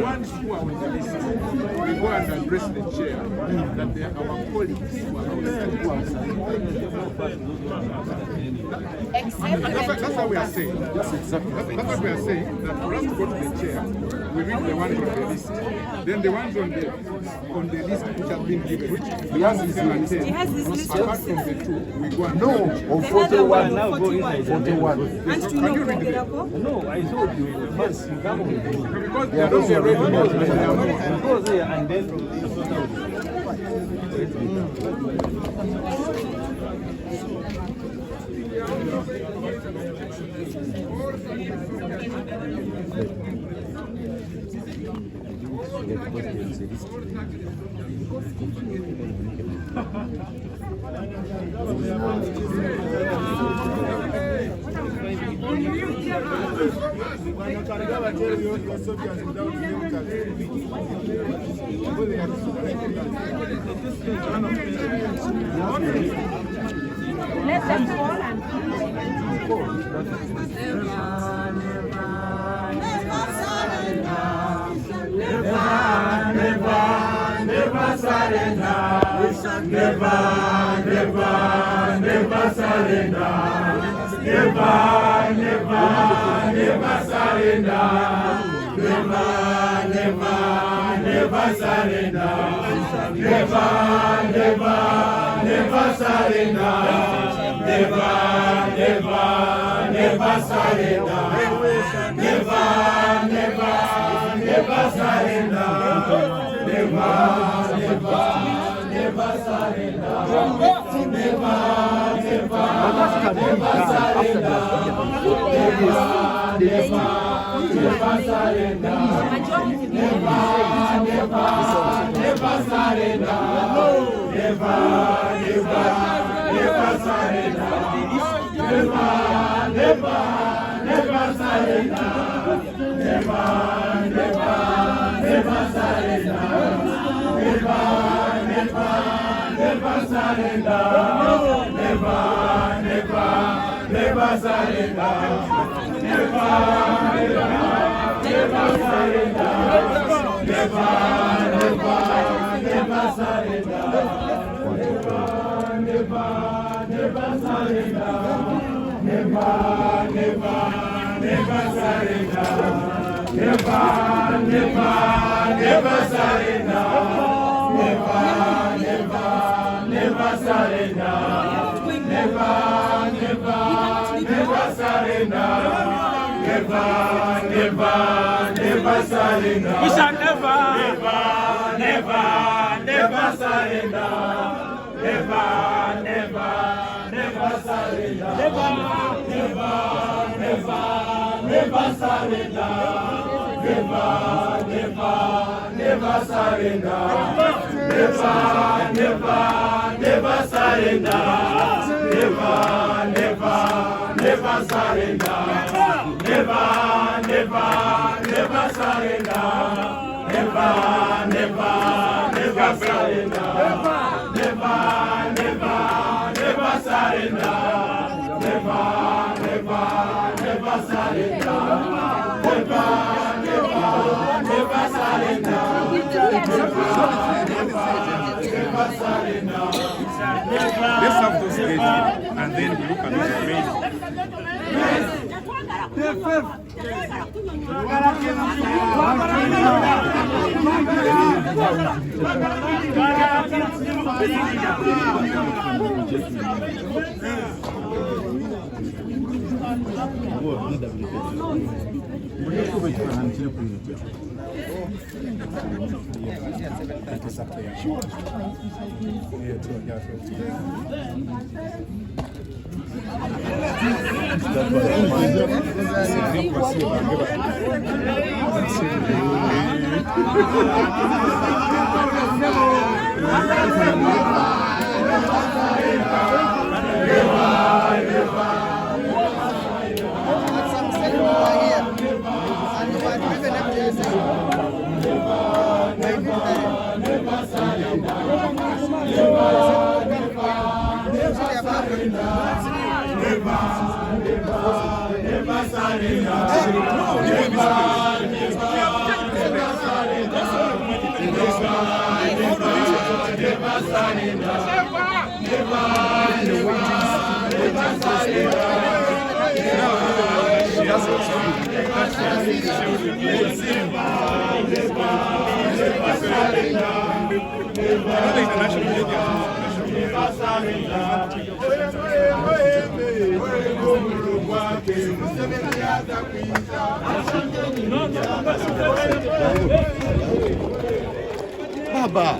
ones who are on the list, we go and address the chair that they are our colleagues who are that's what we are saying. That's what we are saying, that for us to go to the chair, we read the ones on the list. Then the ones on the list which have been given, the ones in 7 and 10, apart from the two, we go and on 41. Now go inside 41. Can you read it? No, I told you. Yes, you come with me. Because they are not already go there and then let them fall and never surrender. Never surrender. Never surrender. Never surrender. Never surrender. Never surrender. Never surrender. Never surrender. We shall never surrender. Never surrender. Never surrender. Never surrender. Never surrender. Never surrender. Never surrender. Never surrender. Never surrender. Never surrender. Let's have those ready, and then we look at the remaining. Never Baba.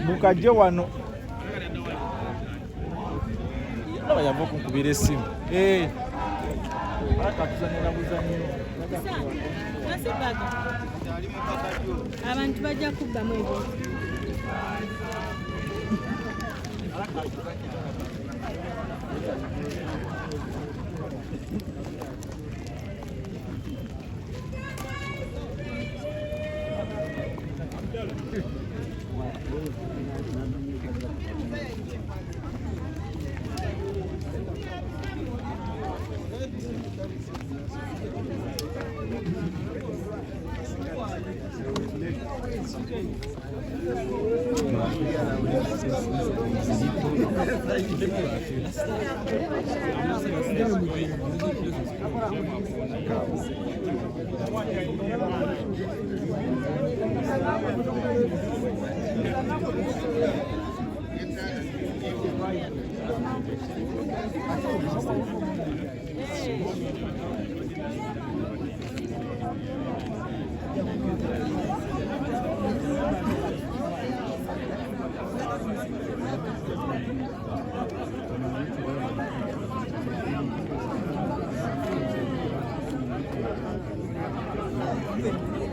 Mukajje wano. Aba yava kunkubira essimu. Akatuzanira buzanyo. Abantu bajja kubbamu ebyo. Thank you.